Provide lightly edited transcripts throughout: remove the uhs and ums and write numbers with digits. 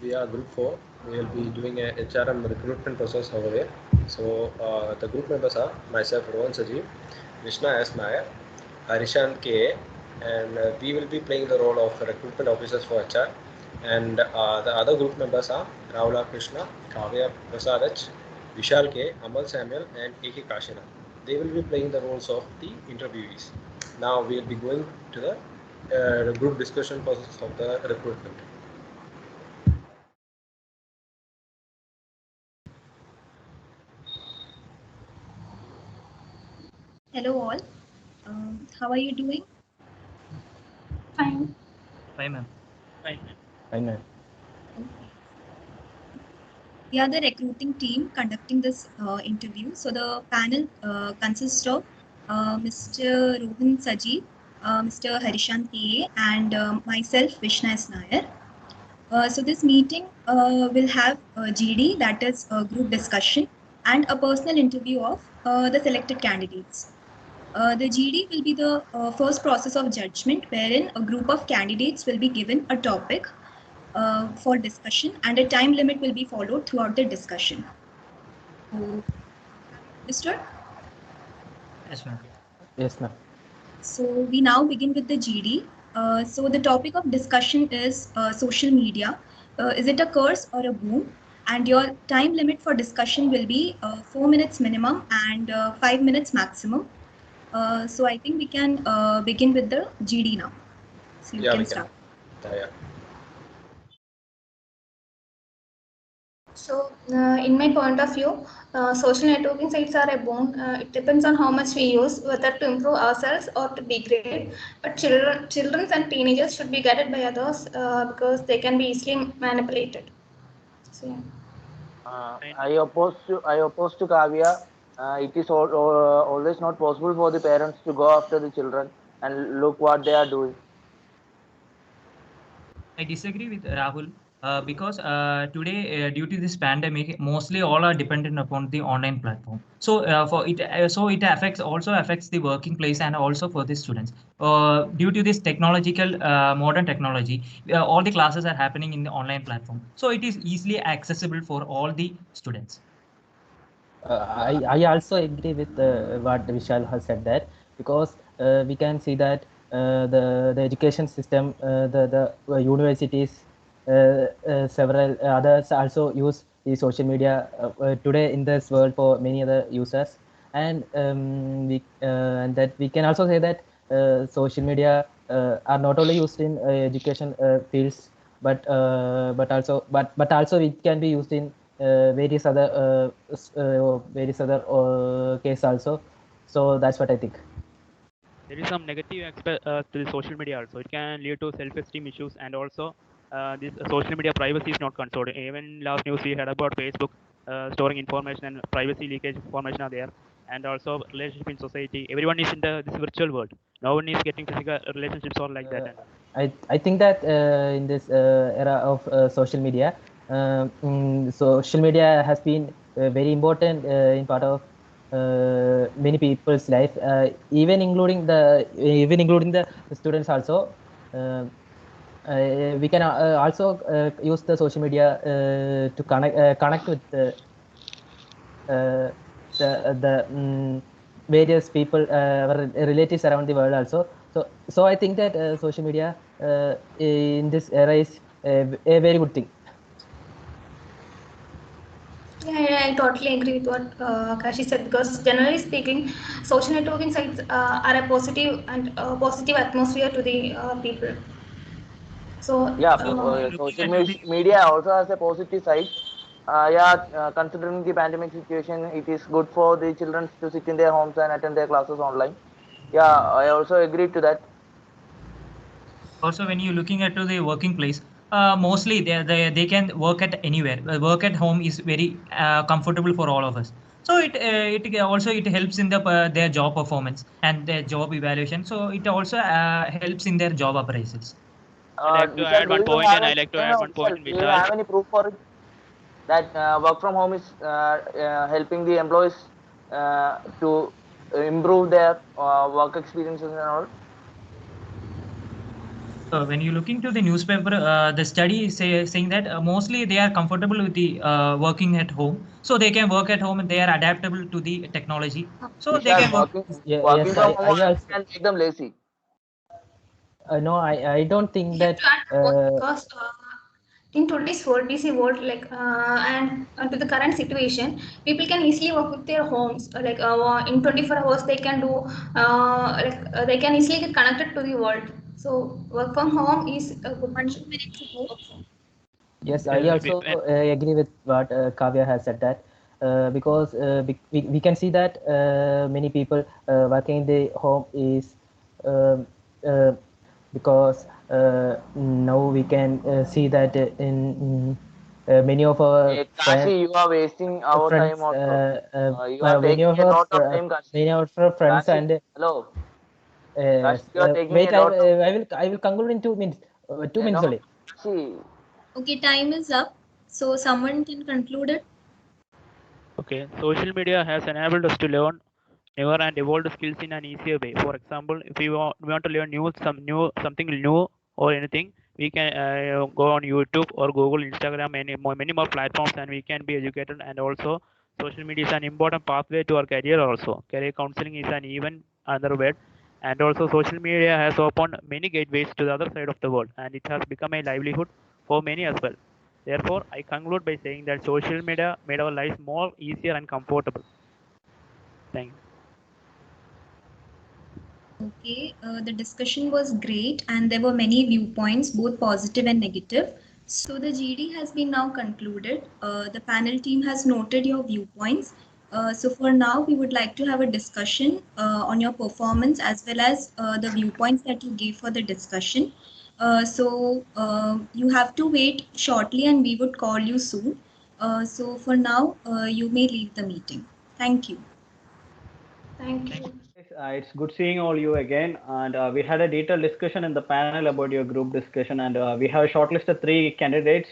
we are group 4. We will be doing a HRM recruitment process over there. So the group members are myself, Rohan Sajeev, Vishna S. Nair, Harishan K. and we will be playing the role of recruitment officers for HR. And the other group members are Rahula Krishna, Kavya Prasad H, Vishal K, Amal Samuel, and A.K. Kashina. They will be playing the roles of the interviewees. Now we will be going to the group discussion process of the recruitment. Hello all. How are you doing? Fine. Fine, ma'am. Fine, ma'am. We are the recruiting team conducting this interview. So the panel consists of Mr. Rohan Saji, Mr. Harishan K, and myself, Vishna S. Nair. So this meeting will have GD, that is a group discussion, and a personal interview of the selected candidates. The GD will be the first process of judgment, wherein a group of candidates will be given a topic for discussion, and a time limit will be followed throughout the discussion. Understood? Yes, ma'am. Yes, ma'am. So we now begin with the GD. So the topic of discussion is social media. Is it a curse or a boon? And your time limit for discussion will be 4 minutes minimum and 5 minutes maximum. So I think we can begin with the GD now. So you can start. Yeah. So, in my point of view, social networking sites are a boon. It depends on how much we use, whether to improve ourselves or to degrade. But children and teenagers should be guided by others because they can be easily manipulated. So, yeah. I oppose to Kavya. It is always not possible for the parents to go after the children and look what they are doing. I disagree with Rahul because today, due to this pandemic, mostly all are dependent upon the online platform. So it affects the working place and also for the students. Due to this technological modern technology, all the classes are happening in the online platform. So it is easily accessible for all the students. I also agree with what Vishal has said, that because we can see that the education system, the universities, several others also use the social media today in this world for many other users, and and that we can also say that social media are not only used in education fields, but also it can be used in various other case also. So that's what I think. There is some negative aspect to the social media also. It can lead to self-esteem issues, and also this social media privacy is not controlled. Even last news we heard about Facebook storing information, and privacy leakage information are there, and also relationship in society. Everyone is in this virtual world. No one is getting physical relationships or like that. I think that in this era of social media, social media has been very important in part of many people's life, even including the students also. We can also use the social media to connect with the various people, relatives around the world also. So I think that social media in this era is a very good thing. Yeah, I totally agree with what Kashi said, because generally speaking, social networking sites are a positive and positive atmosphere to the people. So, Yeah, social media also has a positive side. Considering the pandemic situation, it is good for the children to sit in their homes and attend their classes online. Yeah, I also agree to that. Also, when you're looking at the working place, mostly they can work at anywhere. Work at home is very comfortable for all of us. So it helps in their job performance and their job evaluation. So it also helps in their job appraisals. I like to Vishal, add one point, and I like to add one point in Do you Vishal. have any proof for it that work from home is helping the employees to improve their work experiences and all? When you look into the newspaper, the study is saying that mostly they are comfortable with the working at home, so they can work at home and they are adaptable to the technology, so they Vishal, can work. working Yes, from home I also can make them lazy. no, I don't think We have that to add both because in today's world, busy world, and to the current situation, people can easily work with their homes. In 24 hours, they can do they can easily get connected to the world. So work from home is a good 100 minutes ago. yes, I also agree with what Kavya has said that because we can see that many people working in the home is um, uh, because now we can see that in many of our Hey, Kashi, you are wasting our friends time also. You are many taking of a our lot of time, Kashi. many of our friends Kashi, and hello. Kashi, you are taking wait a lot of I will conclude in 2 minutes 2 minutes no, only. Kashi. Okay, time is up. So someone can conclude it. Okay, social media has enabled us to learn newer and evolved skills in an easier way. For example, if we want to learn something new or anything, we can go on YouTube or Google, Instagram, many more platforms, and we can be educated. And also, social media is an important pathway to our career. Also, career counseling is an even another word. And also, social media has opened many gateways to the other side of the world, and it has become a livelihood for many as well. Therefore, I conclude by saying that social media made our lives more easier and comfortable. Thank you. Okay, the discussion was great and there were many viewpoints, both positive and negative. So the GD has been now concluded. The panel team has noted your viewpoints. So for now, we would like to have a discussion on your performance as well as the viewpoints that you gave for the discussion. You have to wait shortly and we would call you soon. So for now, you may leave the meeting. Thank you. Thank you. It's good seeing all you again, and we had a detailed discussion in the panel about your group discussion, and we have shortlisted 3 candidates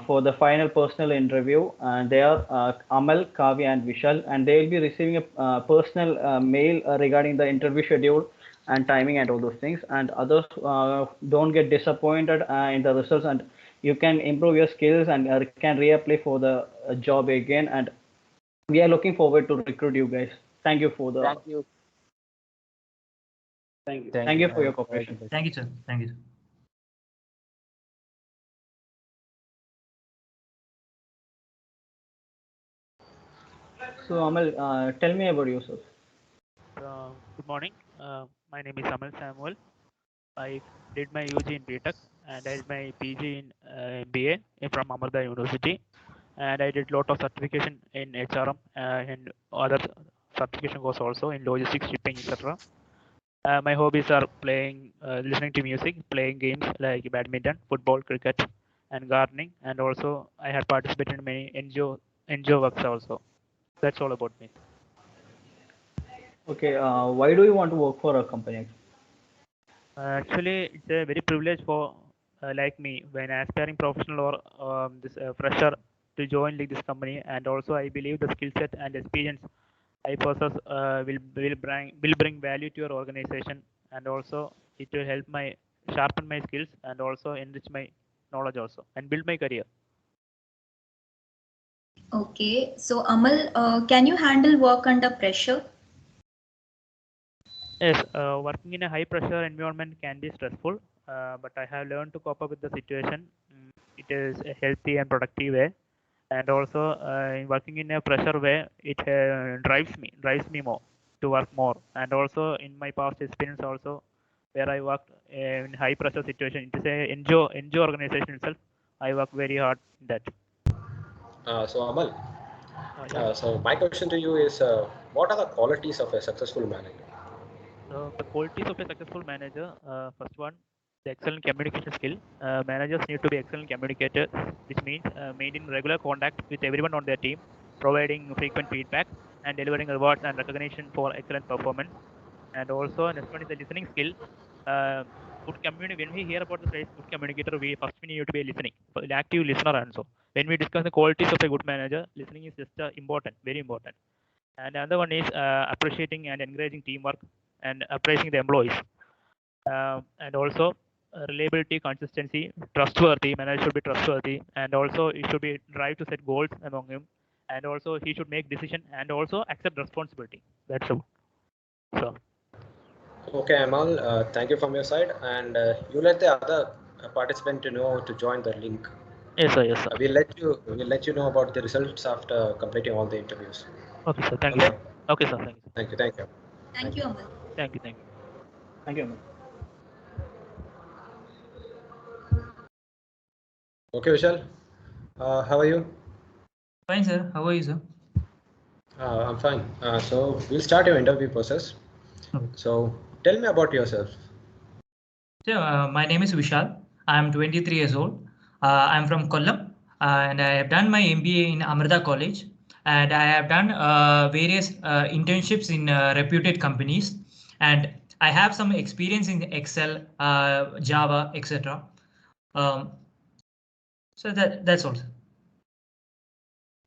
for the final personal interview, and they are Amal, Kavya, and Vishal, and they will be receiving a personal mail regarding the interview schedule and timing and all those things. And others don't get disappointed in the results, and you can improve your skills and can reapply for the job again. And we are looking forward to recruit you guys. Thank you for the Thank you. thank you for your cooperation. Thank you, sir. Thank you, sir. So Amal, tell me about yourself. Good morning. My name is Amal Samuel. I did my UG in BTech and I did my PG in MBA from Amartya University. And I did lot of certification in HRM and other certification course also in logistics, shipping, etc. My hobbies are playing, listening to music, playing games like badminton, football, cricket, and gardening. And also, I had participated in many NGO works also. That's all about me. Okay, why do you want to work for a company? Actually, it's a very privilege for like me when aspiring professional or this fresher to join like this company. And also, I believe the skill set and experience I possess will bring value to your organization, and also it will help my sharpen my skills and also enrich my knowledge also and build my career. Okay, so Amal, can you handle work under pressure? Yes, working in a high pressure environment can be stressful, but I have learned to cope up with the situation. It is a healthy and productive way, and also in working in a pressure way, it drives me more to work more. And also in my past experience also, where I worked in high pressure situation, it is a NGO organization itself. I work very hard in that. So Amal, Yeah. so my question to you is, what are the qualities of a successful manager? So the qualities of a successful manager, first one, the excellent communication skill. Managers need to be excellent communicators, which means maintaining regular contact with everyone on their team, providing frequent feedback, and delivering awards and recognition for excellent performance. And also, next one is the listening skill. Uh, When we hear about the phrase good communicator, we need to be listening, an active listener also. When we discuss the qualities of a good manager, listening is just important, very important. And another one is appreciating and encouraging teamwork and appraising the employees. And also reliability, consistency, trustworthy. Manager should be trustworthy, and also he should be drive to set goals among him, and also he should make decision and also accept responsibility. That's all. So. Okay, Amal, thank you from your side, and you let the other participant to know to join the link. Yes, sir. Yes, sir. We'll let you know about the results after completing all the interviews. Okay, sir. Thank Okay? you. Okay, sir. Thank you. Thank you. Thank you. Thank you, Amal. Thank you. Thank you. Thank you, Amal. Okay, Vishal. How are you? Fine, sir. How are you, sir? I'm fine. So we'll start your interview process. Okay. So tell me about yourself. So, my name is Vishal. I'm 23 years old. I'm from Kollam, and I have done my MBA in Amrita College, and I have done various internships in reputed companies, and I have some experience in Excel, Java, etc. So that's all, sir.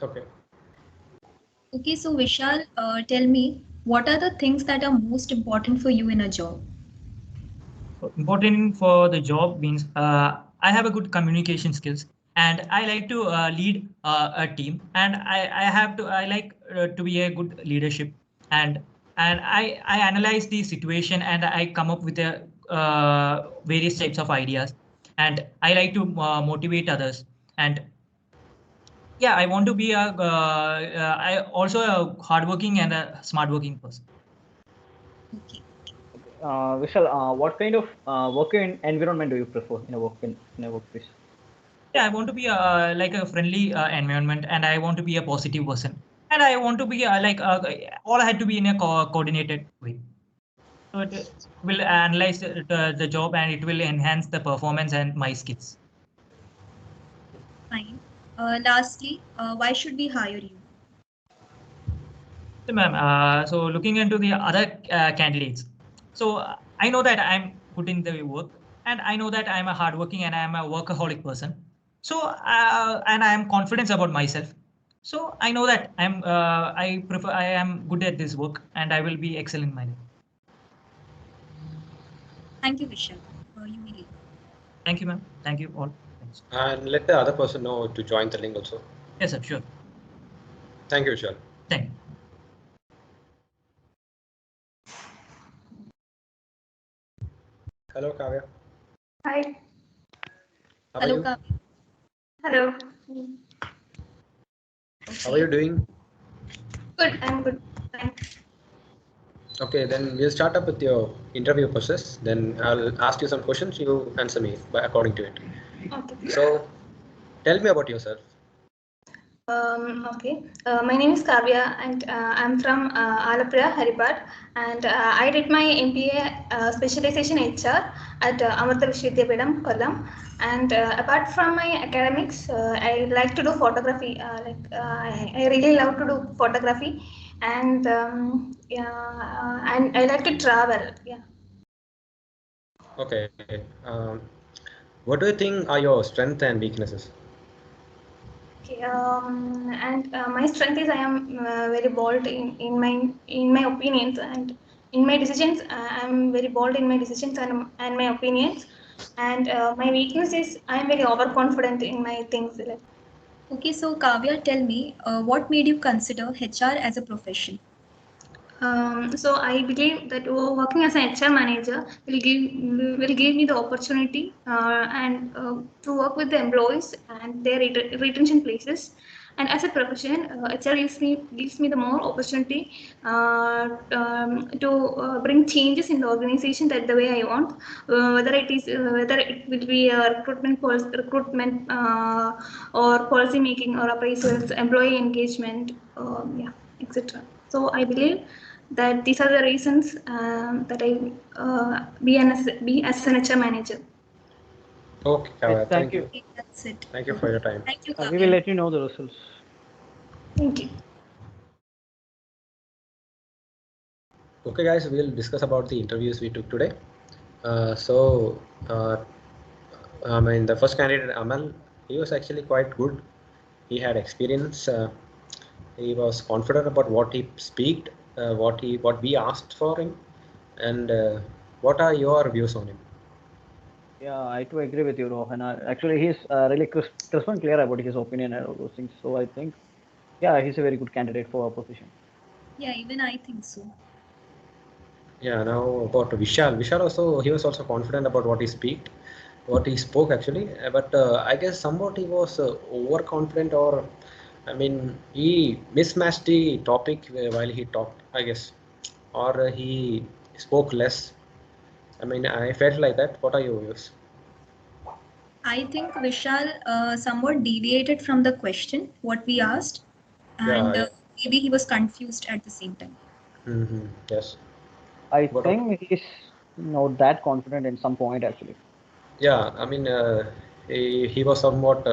Okay. Okay, so Vishal, tell me, what are the things that are most important for you in a job? Important for the job means I have a good communication skills, and I like to lead a team, and I like to be a good leadership, and I analyze the situation, and I come up with a various types of ideas, and I like to motivate others, and yeah, I want to be I also a hardworking and a smart working person. Okay. Vishal, what kind of working environment do you prefer in a workplace? Yeah, I want to be like a friendly environment, and I want to be a positive person, and I want to be all I had to be in a coordinated way. So it will analyze the job, and it will enhance the performance and my skills. Fine. Lastly, why should we hire you? So, ma'am, so looking into the other candidates, so I know that I'm putting the work, and I know that I'm a hardworking and I'm a workaholic person. So and I am confident about myself. So I know that I am good at this work, and I will be excellent in my life. Thank you, Vishal. You may leave. Thank you, ma'am. Thank you all. Thanks. And let the other person know to join the link also. Yes, sir. Sure. Thank you, Vishal. Thank you. Hello, Kavya. Hi. How are Hello, you? Kavya. Hello. How are you doing? Good. I'm good. Thanks. Okay, then we'll start up with your interview process. Then I'll ask you some questions. You answer me according to it. Okay. So, tell me about yourself. Okay. My name is Kavya, and I'm from Alappuzha, Haripad, and I did my MBA specialization HR at Amrita Vishwavidyapitham, Kollam. And apart from my academics, I like to do photography. I really love to do photography, and and I like to travel. Yeah. Okay. What do you think are your strengths and weaknesses? Okay, and my strength is I am very bold in my opinions and in my decisions. I am very bold in my decisions and my opinions. And my weakness is I am very overconfident in my things. Okay, so Kavya, tell me, what made you consider HR as a profession? So I believe that working as an HR manager will give me the opportunity and to work with the employees and their retention places. And as a profession, HR gives me the more opportunity to bring changes in the organization that the way I want. Whether it will be a recruitment or policy making or appraisals, employee engagement, yeah, etc. So I believe that these are the reasons that I be as an HR manager. Okay, Kavya, Thank you. Okay, that's it. Thank you for your time. Thank you, We will Kavya. let you know the results. Thank you. Okay, guys, we'll discuss about the interviews we took today. The first candidate, Amal, he was actually quite good. He had experience. He was confident about what he speak, what we asked for him, and what are your views on him? Yeah, I too agree with you, Rohan. Actually, he's really crisp and clear about his opinion and all those things. So I think, yeah, he's a very good candidate for our position. Yeah, even I think so. Yeah, now about Vishal. Vishal also, he was also confident about what he spoke actually. But I guess somewhat he was overconfident, or I mean, he mismatched the topic while he talked, I guess, or he spoke less. I mean, I felt like that. What are your views? I think Vishal somewhat deviated from the question, what we asked, Yeah, and yeah. maybe he was confused at the same time. Yes. I What? think he's not that confident in some point, actually. Yeah, I mean, he was somewhat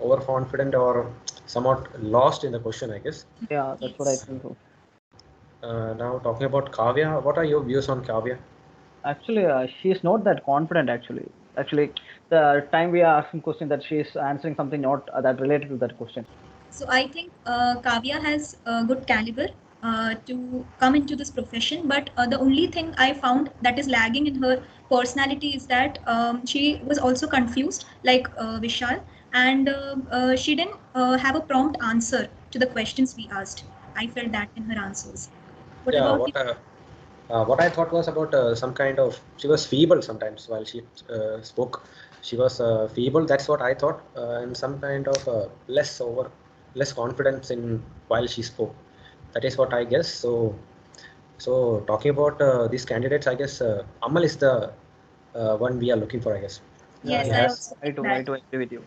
overconfident or somewhat lost in the question, I guess. Yeah, that's what I Yes. think. So. Now talking about Kavya, what are your views on Kavya? Actually, she's not that confident. Actually, the time we are asking question that she's answering something not that related to that question. So I think Kavya has a good caliber to come into this profession, but the only thing I found that is lagging in her personality is that she was also confused, like Vishal, and she didn't have a prompt answer to the questions we asked. I felt that in her answers. What Yeah, about you? what I thought was about some kind of, she was feeble sometimes while she spoke. She was feeble. That's what I thought, and some kind of less confidence in while she spoke. That is what I guess. So talking about these candidates, I guess Amal is the one we are looking for, I guess. Yeah, Yes, He I yeah, has. also I felt too, that. I too agree with you.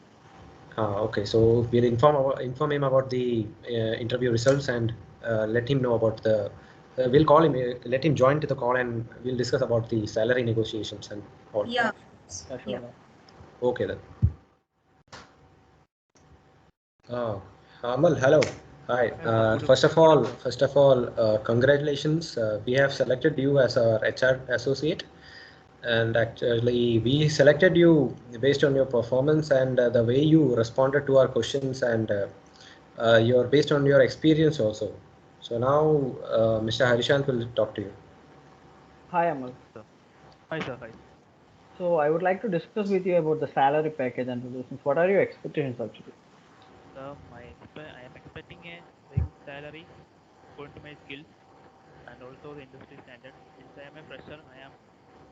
Okay, so we'll inform him about the interview results and let him know about the. We'll call him. Let him join to the call, and we'll discuss about the salary negotiations and all. Yeah. Yeah, Yeah. sure. Okay then. Amal, hello. Hi. First of all, congratulations. We have selected you as our HR associate, and actually we selected you based on your performance and the way you responded to our questions, and you're based on your experience also. So now Mr. Harishant will talk to you. Hi, Amal. Sir. Hi, sir. Hi. So I would like to discuss with you about the salary package and those things. What are your expectations actually? So I am expecting a very good salary according to my skills and also the industry standard. Since I am a fresher, I am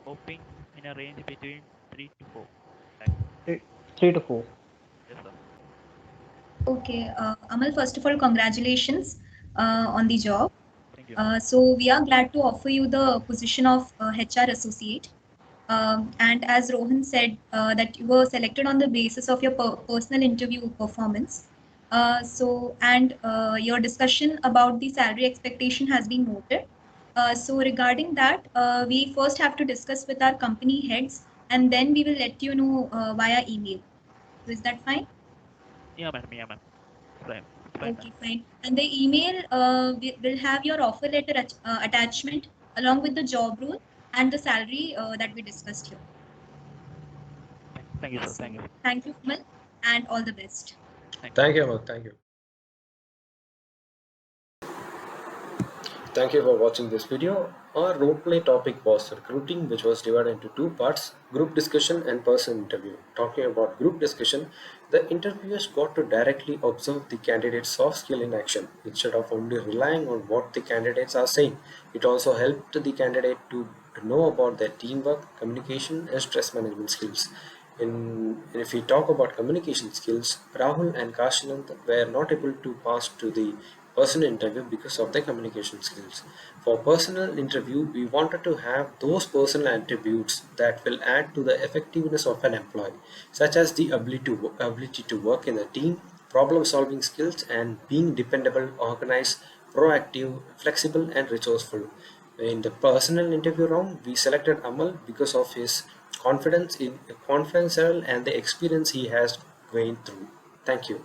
hoping in a range between 3 to 4 lakhs. Three, 3 to 4. Yes, sir. Okay, Amal, first of all, congratulations on the job. Thank you. So we are glad to offer you the position of HR associate. And as Rohan said, that you were selected on the basis of your personal interview performance. Your discussion about the salary expectation has been noted. So regarding that, we first have to discuss with our company heads, and then we will let you know via email. So is that fine? Yeah, ma'am. Yeah, ma'am. It's fine. It's fine, ma'am. Okay, fine. And the email will have your offer letter attachment along with the job role and the salary that we discussed here. Thank you, sir. So Thank you. thank you, Kamal, and all the best. Thank you, Amal. Thank you. Thank you for watching this video. Our roleplay topic was recruiting, which was divided into two parts: group discussion and person interview. Talking about group discussion, the interviewers got to directly observe the candidate's soft skill in action instead of only relying on what the candidates are saying. It also helped the candidate to know about their teamwork, communication, and stress management skills. If we talk about communication skills, Rahul and Kashinand were not able to pass to the personal interview because of their communication skills. For personal interview, we wanted to have those personal attributes that will add to the effectiveness of an employee, such as the ability to work in a team, problem solving skills, and being dependable, organized, proactive, flexible, and resourceful. In the personal interview round, we selected Amal because of his confidence level and the experience he has going through. Thank you.